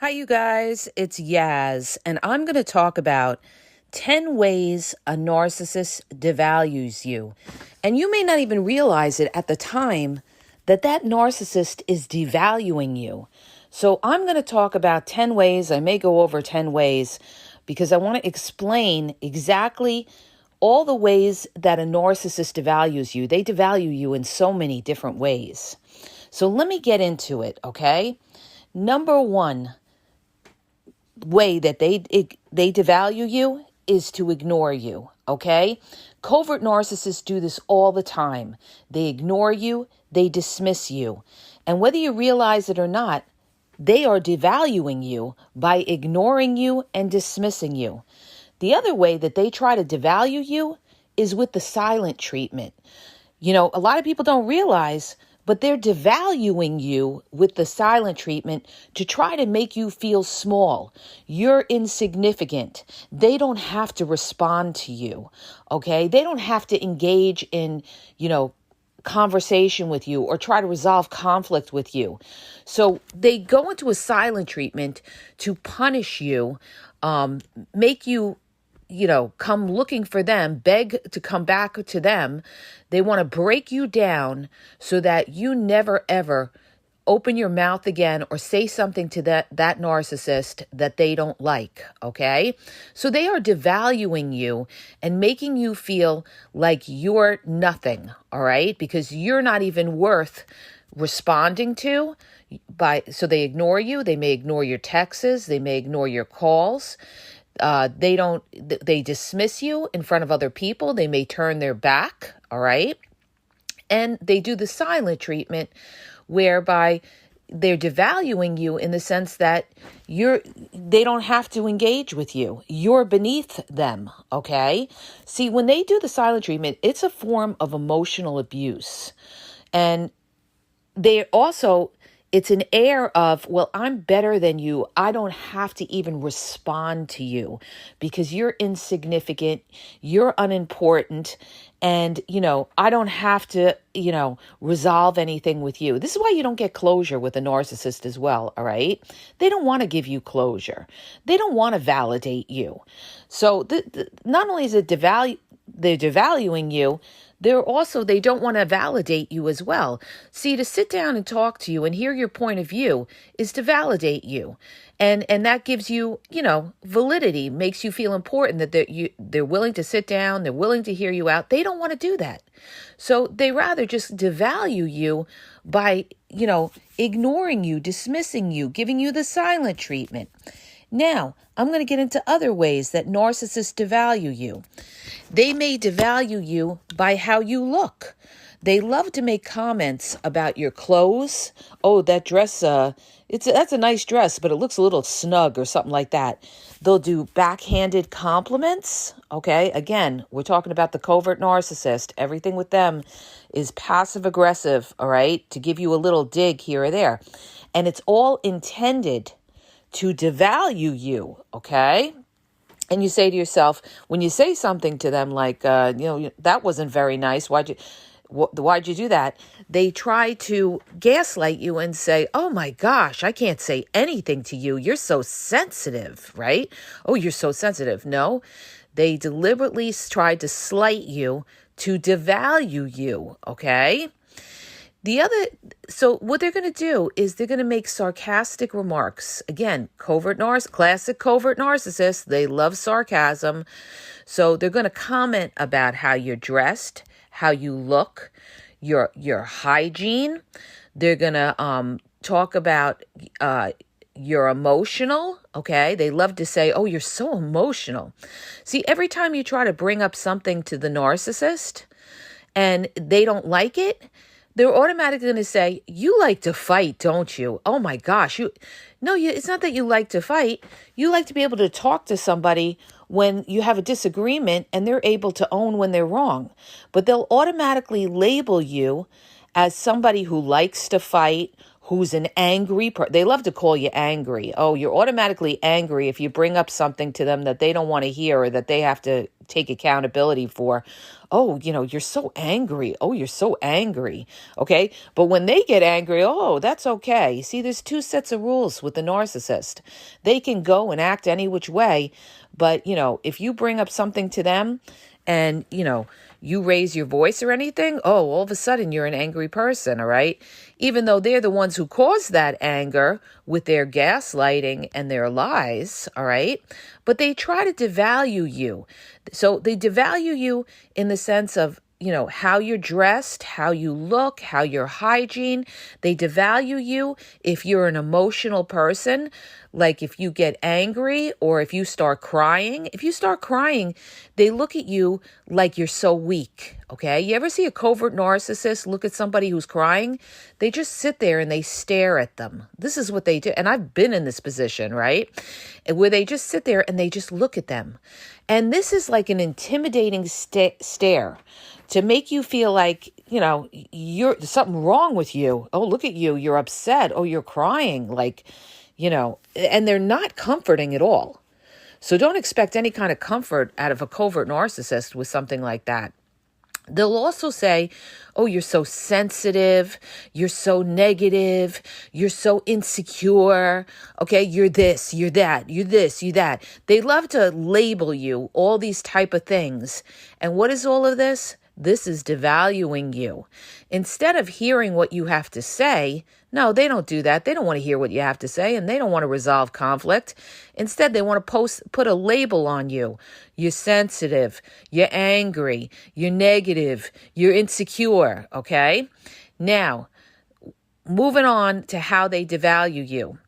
Hi, you guys. It's Yaz, and I'm going to talk about 10 ways a narcissist devalues you. And you may not even realize it at the time that that narcissist is devaluing you. So I'm going to talk about 10 ways. I may go over 10 ways because I want to explain exactly all the ways that a narcissist devalues you. They devalue you in so many different ways. So let me get into it, okay? Number one way that they devalue you is to ignore you, okay? Covert narcissists do this all the time. They ignore you, they dismiss you. And whether you realize it or not, they are devaluing you by ignoring you and dismissing you. The other way that they try to devalue you is with the silent treatment. You know, a lot of people don't realize, but they're devaluing you with the silent treatment to try to make you feel small. You're insignificant. They don't have to respond to you, okay? They don't have to engage in, conversation with you or try to resolve conflict with you. So they go into a silent treatment to punish you, make you come looking for them, beg to come back to them. They want to break you down so that you never, ever open your mouth again or say something to that narcissist that they don't like, okay? So they are devaluing you and making you feel like you're nothing, all right? Because you're not even worth responding to. So they ignore you. They may ignore your texts. They may ignore your calls. They dismiss you in front of other people. They may turn their back, all right? And they do the silent treatment whereby they're devaluing you in the sense that they don't have to engage with you. You're beneath them, okay? See, when they do the silent treatment, it's a form of emotional abuse. And it's an air of, well, I'm better than you. I don't have to even respond to you because you're insignificant, you're unimportant, and, I don't have to, resolve anything with you. This is why you don't get closure with a narcissist as well, all right? They don't want to give you closure. They don't want to validate you. So not only is it they're devaluing you, they don't want to validate you as well. See, to sit down and talk to you and hear your point of view is to validate you. And that gives you, validity, makes you feel important that they're willing to sit down, they're willing to hear you out. They don't want to do that. So they rather just devalue you by, ignoring you, dismissing you, giving you the silent treatment. Now, I'm going to get into other ways that narcissists devalue you. They may devalue you by how you look. They love to make comments about your clothes. Oh, that dress, that's a nice dress, but it looks a little snug or something like that. They'll do backhanded compliments. Okay, again, we're talking about the covert narcissist. Everything with them is passive aggressive, all right, to give you a little dig here or there. And it's all intended to devalue you, okay? And you say to yourself, when you say something to them like, that wasn't very nice, why'd you do that? They try to gaslight you and say, oh my gosh, I can't say anything to you. You're so sensitive, right? Oh, you're so sensitive. No, they deliberately try to slight you to devalue you, okay? So what they're going to do is they're going to make sarcastic remarks. Again, classic covert narcissists, they love sarcasm. So they're going to comment about how you're dressed, how you look, your hygiene. They're going to talk about you're emotional, okay? They love to say, oh, you're so emotional. See, every time you try to bring up something to the narcissist and they don't like it, they're automatically going to say, you like to fight, don't you? Oh my gosh. It's not that you like to fight. You like to be able to talk to somebody when you have a disagreement and they're able to own when they're wrong. But they'll automatically label you as somebody who likes to fight, who's an angry person. They love to call you angry. Oh, you're automatically angry if you bring up something to them that they don't want to hear or that they have to take accountability for. Oh, you're so angry. Oh, you're so angry. Okay. But when they get angry, oh, that's okay. See, there's two sets of rules with the narcissist. They can go and act any which way. But, if you bring up something to them and, you raise your voice or anything, oh, all of a sudden you're an angry person, all right? Even though they're the ones who caused that anger with their gaslighting and their lies, all right? But they try to devalue you. So they devalue you in the sense of, how you're dressed, how you look, how your hygiene. They devalue you if you're an emotional person, like if you get angry or if you start crying. If you start crying, they look at you like you're so weak, okay? You ever see a covert narcissist look at somebody who's crying? They just sit there and they stare at them. This is what they do. And I've been in this position, right? Where they just sit there and they just look at them. And this is like an intimidating stare to make you feel like, you're something wrong with you. Oh, look at you. You're upset. Oh, you're crying. Like, and they're not comforting at all. So don't expect any kind of comfort out of a covert narcissist with something like that. They'll also say, oh, you're so sensitive, you're so negative, you're so insecure, okay, you're this, you're that, you're this, you're that. They love to label you, all these type of things. And what is all of this? This is devaluing you. Instead of hearing what you have to say, no, they don't do that. They don't want to hear what you have to say, and they don't want to resolve conflict. Instead, they want to put a label on you. You're sensitive, you're angry, you're negative, you're insecure, okay? Now, moving on to how they devalue you.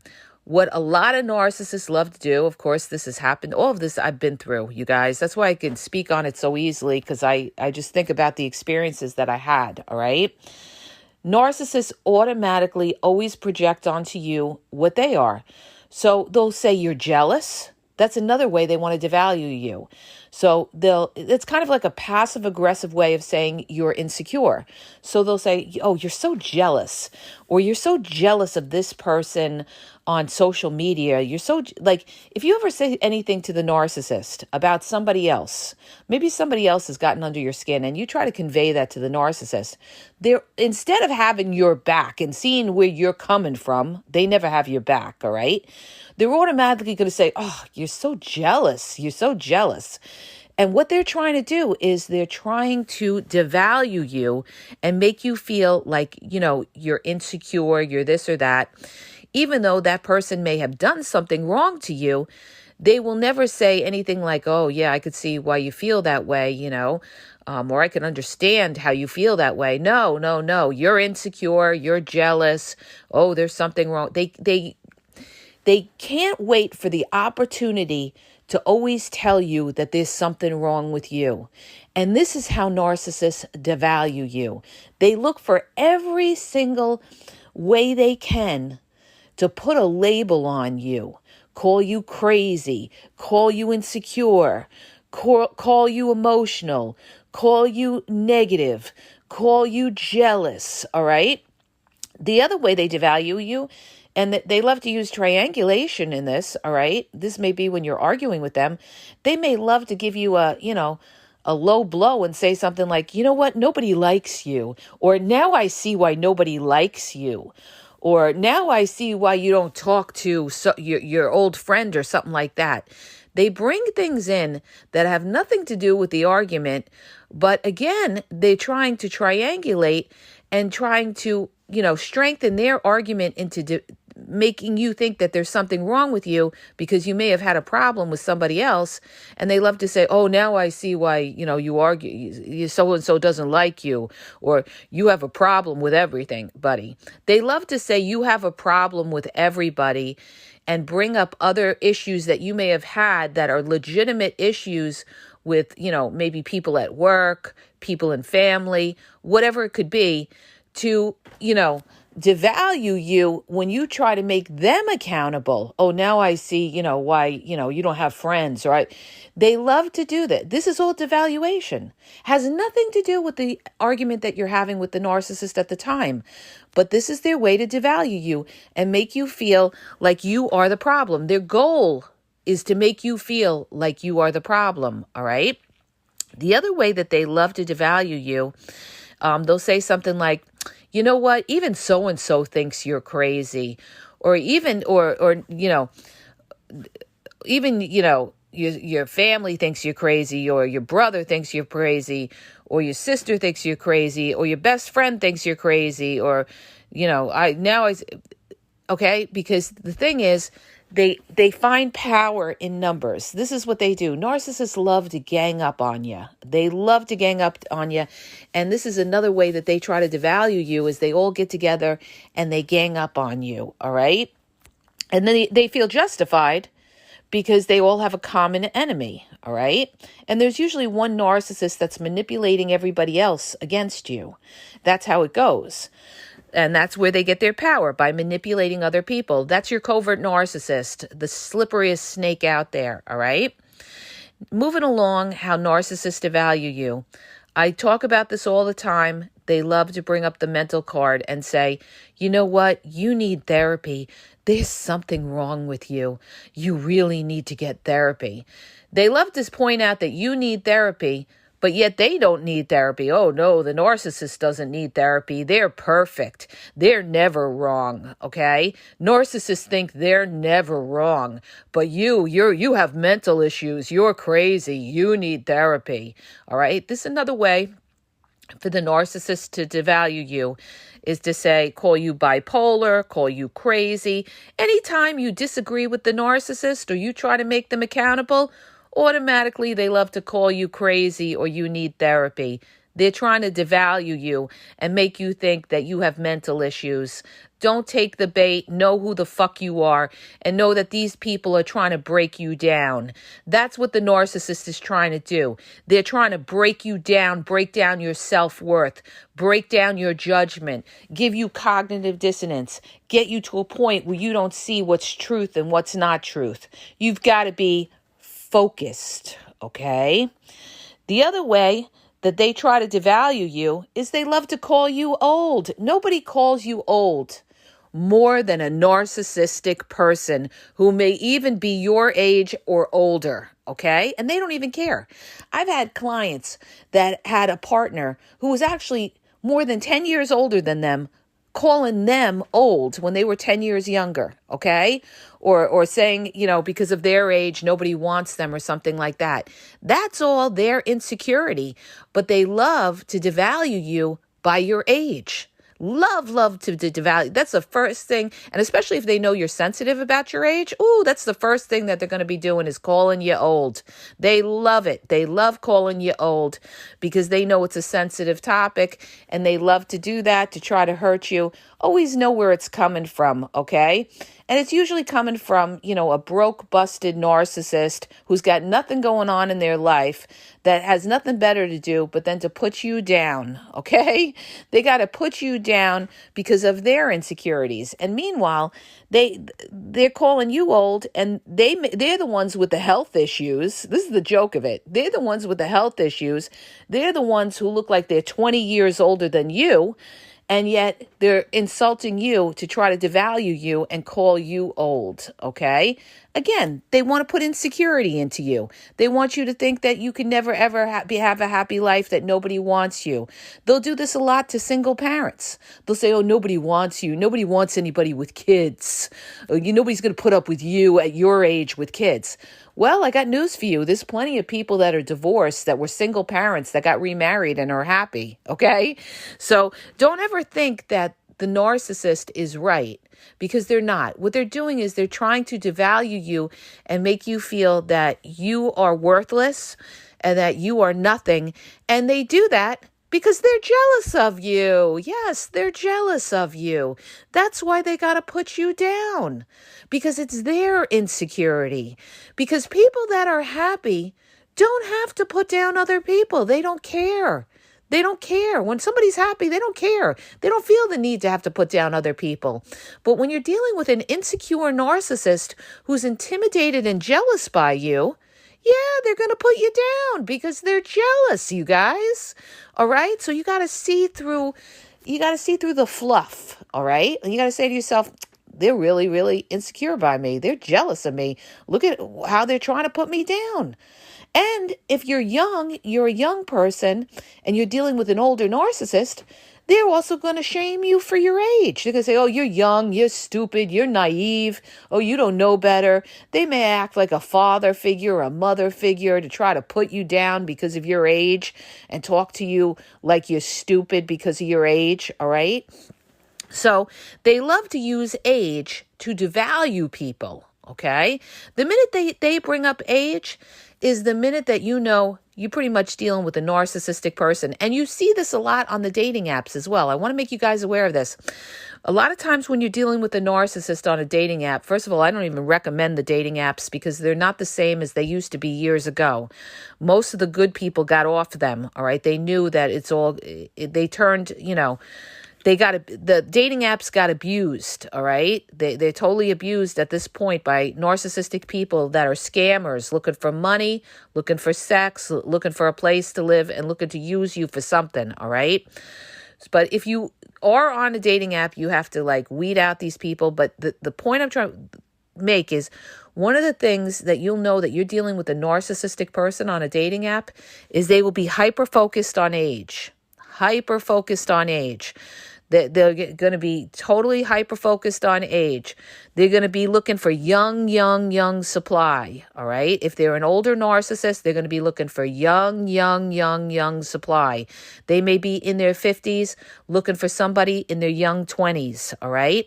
What a lot of narcissists love to do, of course, this has happened. All of this I've been through, you guys. That's why I can speak on it so easily, because I just think about the experiences that I had, all right? Narcissists automatically always project onto you what they are. So they'll say you're jealous. That's another way they want to devalue you. So it's kind of like a passive aggressive way of saying you're insecure. So they'll say, oh, you're so jealous, or you're so jealous of this person on social media. You're so like, if you ever say anything to the narcissist about somebody else, maybe somebody else has gotten under your skin and you try to convey that to the narcissist, they're, instead of having your back and seeing where you're coming from, they never have your back. All right. They're automatically going to say, oh, you're so jealous. You're so jealous. And what they're trying to do is they're trying to devalue you and make you feel like, you're insecure, you're this or that. Even though that person may have done something wrong to you, they will never say anything like, oh, yeah, I could see why you feel that way, or I can understand how you feel that way. No. You're insecure. You're jealous. Oh, there's something wrong. They can't wait for the opportunity to always tell you that there's something wrong with you. And this is how narcissists devalue you. They look for every single way they can to put a label on you, call you crazy, call you insecure, call you emotional, call you negative, call you jealous, all right? The other way they devalue you, and they love to use triangulation in this, all right? This may be when you're arguing with them. They may love to give you a low blow and say something like, you know what, nobody likes you. Or now I see why nobody likes you. Or now I see why you don't talk to your old friend or something like that. They bring things in that have nothing to do with the argument. But again, they're trying to triangulate and trying to, strengthen their argument into making you think that there's something wrong with you because you may have had a problem with somebody else. And they love to say, oh, now I see why, you argue, so-and-so doesn't like you, or you have a problem with everything, buddy. They love to say you have a problem with everybody and bring up other issues that you may have had that are legitimate issues with, maybe people at work, people in family, whatever it could be, to, devalue you when you try to make them accountable. Oh, now I see, why, you don't have friends, right? They love to do that. This is all devaluation. Has nothing to do with the argument that you're having with the narcissist at the time. But this is their way to devalue you and make you feel like you are the problem. Their goal is to make you feel like you are the problem, all right? The other way that they love to devalue you, they'll say something like, you know what, even so-and-so thinks you're crazy. Or even, your family thinks you're crazy, or your brother thinks you're crazy, or your sister thinks you're crazy, or your best friend thinks you're crazy, or, okay, because the thing is, they find power in numbers. This is what they do. Narcissists love to gang up on you. They love to gang up on you. And this is another way that they try to devalue you, is they all get together and they gang up on you. All right. And then they feel justified because they all have a common enemy. All right. And there's usually one narcissist that's manipulating everybody else against you. That's how it goes. And that's where they get their power, by manipulating other people. That's your covert narcissist, the slipperiest snake out there, all right? Moving along, how narcissists devalue you. I talk about this all the time. They love to bring up the mental card and say, you know what? You need therapy. There's something wrong with you. You really need to get therapy. They love to point out that you need therapy, but yet they don't need therapy. Oh, no, the narcissist doesn't need therapy. They're perfect. They're never wrong, okay? Narcissists think they're never wrong. But you have mental issues. You're crazy. You need therapy, all right? This is another way for the narcissist to devalue you, is to say, call you bipolar, call you crazy. Anytime you disagree with the narcissist or you try to make them accountable, automatically they love to call you crazy or you need therapy. They're trying to devalue you and make you think that you have mental issues. Don't take the bait. Know who the fuck you are and know that these people are trying to break you down. That's what the narcissist is trying to do. They're trying to break you down, break down your self-worth, break down your judgment, give you cognitive dissonance, get you to a point where you don't see what's truth and what's not truth. You've got to be focused, okay? The other way that they try to devalue you is they love to call you old. Nobody calls you old more than a narcissistic person who may even be your age or older, okay? And they don't even care. I've had clients that had a partner who was actually more than 10 years older than them, calling them old when they were 10 years younger, okay? Or saying, because of their age, nobody wants them or something like that. That's all their insecurity, but they love to devalue you by your age. Love to devalue. That's the first thing. And especially if they know you're sensitive about your age. Ooh, that's the first thing that they're going to be doing, is calling you old. They love it. They love calling you old because they know it's a sensitive topic, and they love to do that to try to hurt you. Always know where it's coming from, okay? And it's usually coming from, a broke, busted narcissist who's got nothing going on in their life, that has nothing better to do but then to put you down, okay? They got to put you down because of their insecurities. And meanwhile, they're calling you old, and they're the ones with the health issues. This is the joke of it. They're the ones with the health issues. They're the ones who look like they're 20 years older than you. And yet they're insulting you to try to devalue you and call you old, okay? Again, they want to put insecurity into you. They want you to think that you can never, ever have a happy life, that nobody wants you. They'll do this a lot to single parents. They'll say, oh, nobody wants you. Nobody wants anybody with kids. Nobody's going to put up with you at your age with kids. Well, I got news for you. There's plenty of people that are divorced, that were single parents, that got remarried and are happy, okay? So don't ever think that the narcissist is right, because they're not. What they're doing is they're trying to devalue you and make you feel that you are worthless and that you are nothing. And they do that because they're jealous of you. Yes, they're jealous of you. That's why they got to put you down, because it's their insecurity. Because people that are happy don't have to put down other people. They don't care. They don't care. When somebody's happy, they don't care. They don't feel the need to have to put down other people. But when you're dealing with an insecure narcissist who's intimidated and jealous by you, yeah, they're going to put you down because they're jealous, you guys. All right? So you got to see through the fluff, all right? And you got to say to yourself, they're really, really insecure by me. They're jealous of me. Look at how they're trying to put me down. And if you're a young person and you're dealing with an older narcissist, they're also going to shame you for your age. They're going to say, oh, you're young, you're stupid, you're naive, oh, you don't know better. They may act like a father figure or a mother figure to try to put you down because of your age and talk to you like you're stupid because of your age, all right? So they love to use age to devalue people, okay? The minute they bring up age is the minute that you know you're pretty much dealing with a narcissistic person. And you see this a lot on the dating apps as well. I want to make you guys aware of this. A lot of times when you're dealing with a narcissist on a dating app, first of all, I don't even recommend the dating apps because they're not the same as they used to be years ago. Most of the good people got off them, all right? They knew that they turned, the dating apps got abused, all right? They're totally abused at this point by narcissistic people that are scammers, looking for money, looking for sex, looking for a place to live, and looking to use you for something, all right? But if you are on a dating app, you have to weed out these people. But the point I'm trying to make is one of the things that you'll know that you're dealing with a narcissistic person on a dating app is they will be hyper-focused on age. Hyper-focused on age. They're going to be totally hyper-focused on age. They're going to be looking for young supply, all right? If they're an older narcissist, they're going to be looking for young supply. They may be in their 50s looking for somebody in their young 20s, all right?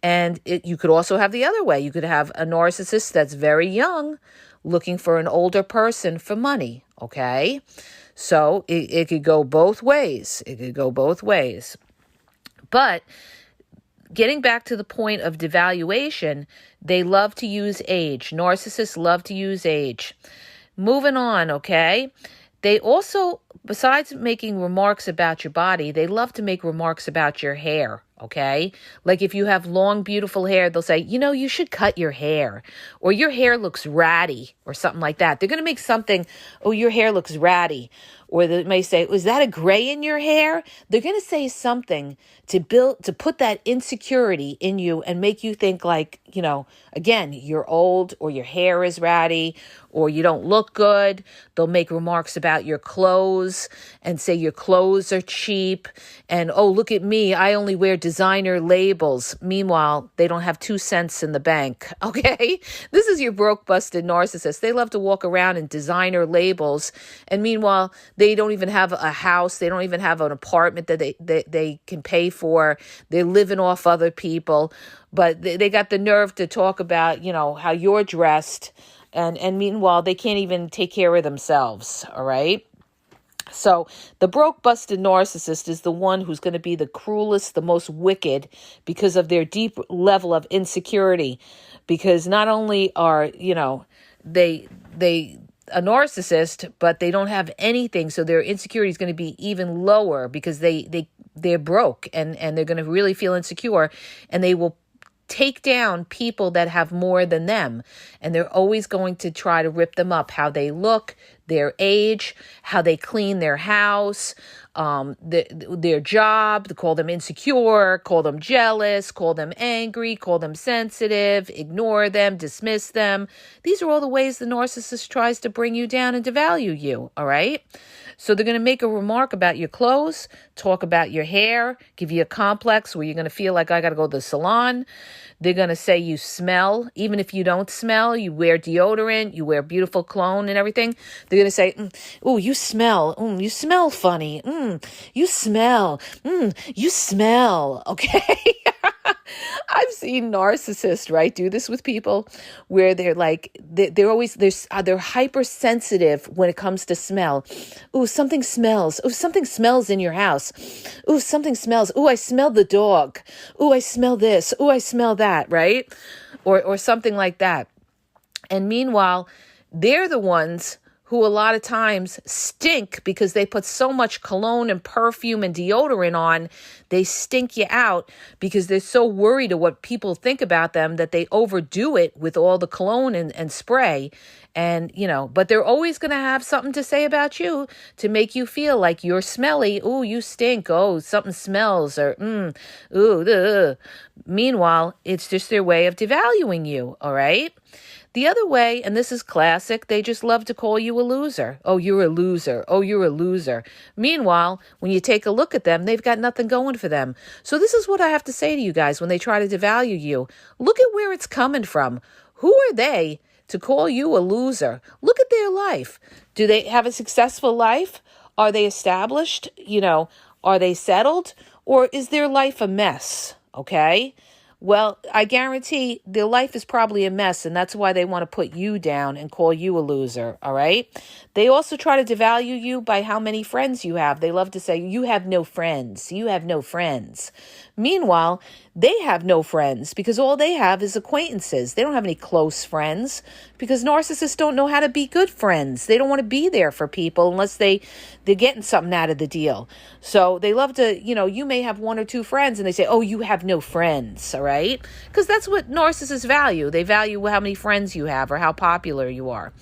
And you could also have the other way. You could have a narcissist that's very young looking for an older person for money, okay? So it could go both ways. It could go both ways. But getting back to the point of devaluation, they love to use age. Narcissists love to use age. Moving on, okay? They also, besides making remarks about your body, they love to make remarks about your hair, okay? Like if you have long, beautiful hair, they'll say, you should cut your hair. Or your hair looks ratty or something like that. They're going to make something, oh, your hair looks ratty. Or they may say, is that a gray in your hair? They're going to say something to put that insecurity in you and make you think again, you're old or your hair is ratty or you don't look good. They'll make remarks about your clothes and say your clothes are cheap. And, oh, look at me. I only wear designer labels. Meanwhile, they don't have 2 cents in the bank. Okay? This is your broke, busted narcissist. They love to walk around in designer labels. And meanwhile, they don't even have a house. They don't even have an apartment that they can pay for. They're living off other people. But they got the nerve to talk about, how you're dressed. And meanwhile, they can't even take care of themselves. All right. So the broke, busted narcissist is the one who's going to be the cruelest, the most wicked because of their deep level of insecurity. Because not only are, they a narcissist, but they don't have anything. So their insecurity is going to be even lower because they're broke and they're going to really feel insecure, and they will take down people that have more than them. And they're always going to try to rip them up, how they look, their age, how they clean their house, their job, to call them insecure, call them jealous, call them angry, call them sensitive, ignore them, dismiss them. These are all the ways the narcissist tries to bring you down and devalue you, all right? So they're going to make a remark about your clothes, talk about your hair, give you a complex where you're going to feel like I got to go to the salon. They're going to say you smell. Even if you don't smell, you wear deodorant, you wear beautiful cologne and everything. They're going to say, oh, you smell. You smell funny. You smell. You smell. Okay. I've seen narcissists, right, do this with people where they're they're hypersensitive when it comes to smell. Ooh, something smells. Ooh, something smells in your house. Ooh, something smells. Ooh, I smell the dog. Ooh, I smell this. Ooh, I smell that, right? Or something like that. And meanwhile, they're the ones who a lot of times stink because they put so much cologne and perfume and deodorant on They stink you out because they're so worried of what people think about them that they overdo it with all the cologne and spray. And, but they're always going to have something to say about you to make you feel like you're smelly. Ooh, you stink. Oh, something smells. Or, ooh, ugh. Meanwhile, it's just their way of devaluing you, all right? The other way, and this is classic, they just love to call you a loser. Oh, you're a loser. Oh, you're a loser. Meanwhile, when you take a look at them, they've got nothing going for them. So this is what I have to say to you guys when they try to devalue you. Look at where it's coming from. Who are they to call you a loser? Look at their life. Do they have a successful life? Are they established? Are they settled? Or is their life a mess? Okay? Well, I guarantee their life is probably a mess, and that's why they want to put you down and call you a loser, all right? They also try to devalue you by how many friends you have. They love to say, you have no friends. You have no friends. Meanwhile, they have no friends because all they have is acquaintances. They don't have any close friends because narcissists don't know how to be good friends. They don't want to be there for people unless they're getting something out of the deal. So they love to, you may have one or two friends and they say, oh, you have no friends, all right? Because that's what narcissists value. They value how many friends you have or how popular you are.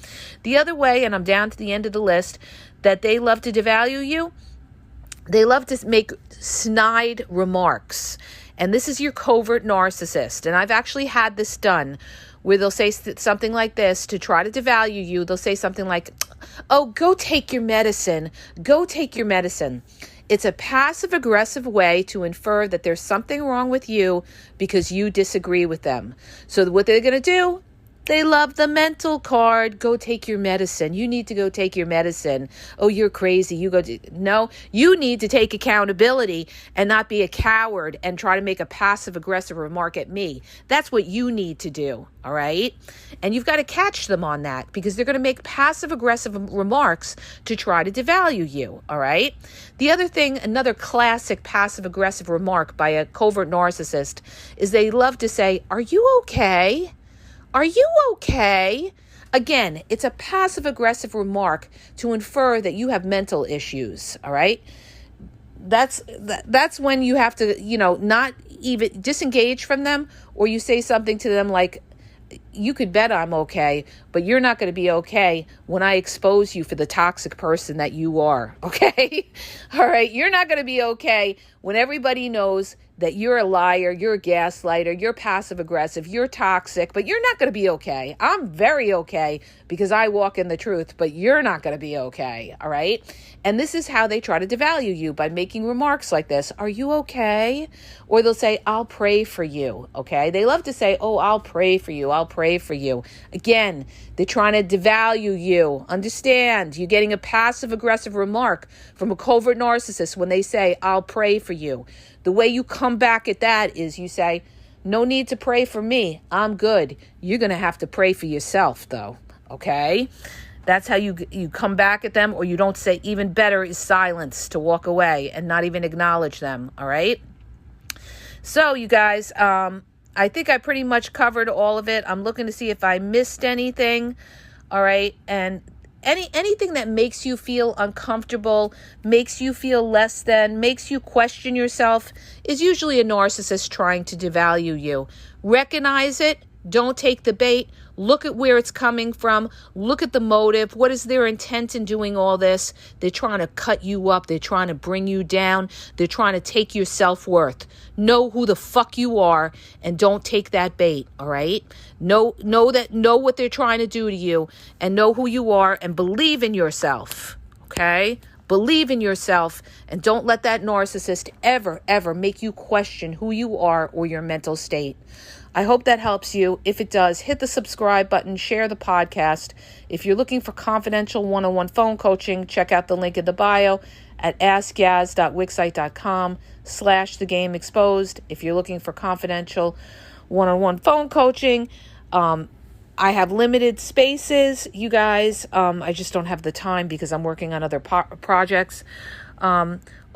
The other way, and I'm down to the end of the list, that they love to devalue you, they love to make snide remarks. And this is your covert narcissist. And I've actually had this done where they'll say something like this to try to devalue you. They'll say something like, oh, go take your medicine. Go take your medicine. It's a passive-aggressive way to infer that there's something wrong with you because you disagree with them. So what they're going to do, they love the mental card. Go take your medicine. You need to go take your medicine. Oh, you're crazy. No, you need to take accountability and not be a coward and try to make a passive-aggressive remark at me. That's what you need to do, all right? And you've got to catch them on that because they're going to make passive-aggressive remarks to try to devalue you, all right? The other thing, another classic passive-aggressive remark by a covert narcissist is they love to say, are you okay? Are you okay? Again, it's a passive-aggressive remark to infer that you have mental issues, all right? That's when you have to, not even disengage from them, or you say something to them like, you could bet I'm okay, but you're not going to be okay when I expose you for the toxic person that you are, okay? All right, you're not going to be okay when everybody knows that you're a liar, you're a gaslighter, you're passive-aggressive, you're toxic, but you're not going to be okay. I'm very okay because I walk in the truth, but you're not going to be okay, all right? And this is how they try to devalue you, by making remarks like this. Are you okay? Or they'll say, I'll pray for you, okay? They love to say, oh, I'll pray for you, I'll pray for you. Again, they're trying to devalue you. Understand, you're getting a passive-aggressive remark from a covert narcissist when they say, I'll pray for you. The way you come back at that is you say, no need to pray for me. I'm good. You're going to have to pray for yourself, though, okay? That's how you come back at them, or you don't say, even better is silence, to walk away and not even acknowledge them, all right? So, you guys, I think I pretty much covered all of it. I'm looking to see if I missed anything, all right? And anything that makes you feel uncomfortable, makes you feel less than, makes you question yourself, is usually a narcissist trying to devalue you. Recognize it. Don't take the bait. Look at where it's coming from. Look at the motive. What is their intent in doing all this? They're trying to cut you up. They're trying to bring you down. They're trying to take your self-worth. Know who the fuck you are and don't take that bait, all right? Know what they're trying to do to you and know who you are and believe in yourself, okay? Believe in yourself and don't let that narcissist ever make you question who you are or your mental state. I hope that helps you. If it does, hit the subscribe button, share the podcast. If you're looking for confidential one-on-one phone coaching, check out the link in the bio at askyaz.wixsite.com/thegameexposed. If you're looking for confidential one-on-one phone coaching, I have limited spaces, you guys. I just don't have the time because I'm working on other projects.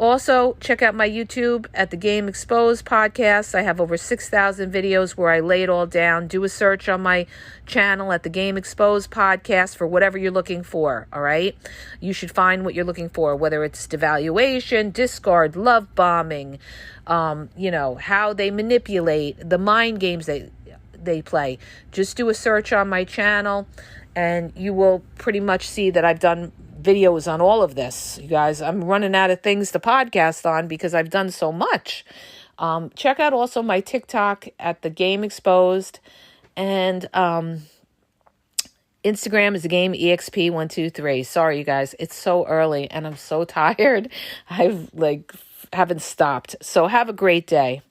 Also, check out my YouTube at the Game Exposed podcast. I have over 6,000 videos where I lay it all down. Do a search on my channel at the Game Exposed podcast for whatever you're looking for, all right? You should find what you're looking for, whether it's devaluation, discard, love bombing, how they manipulate, the mind games they play. Just do a search on my channel, and you will pretty much see that I've done videos on all of this. You guys, I'm running out of things to podcast on because I've done so much. Check out also my TikTok at the Game Exposed, and Instagram is the Game EXP123. Sorry, you guys, it's so early and I'm so tired. Haven't stopped. So have a great day.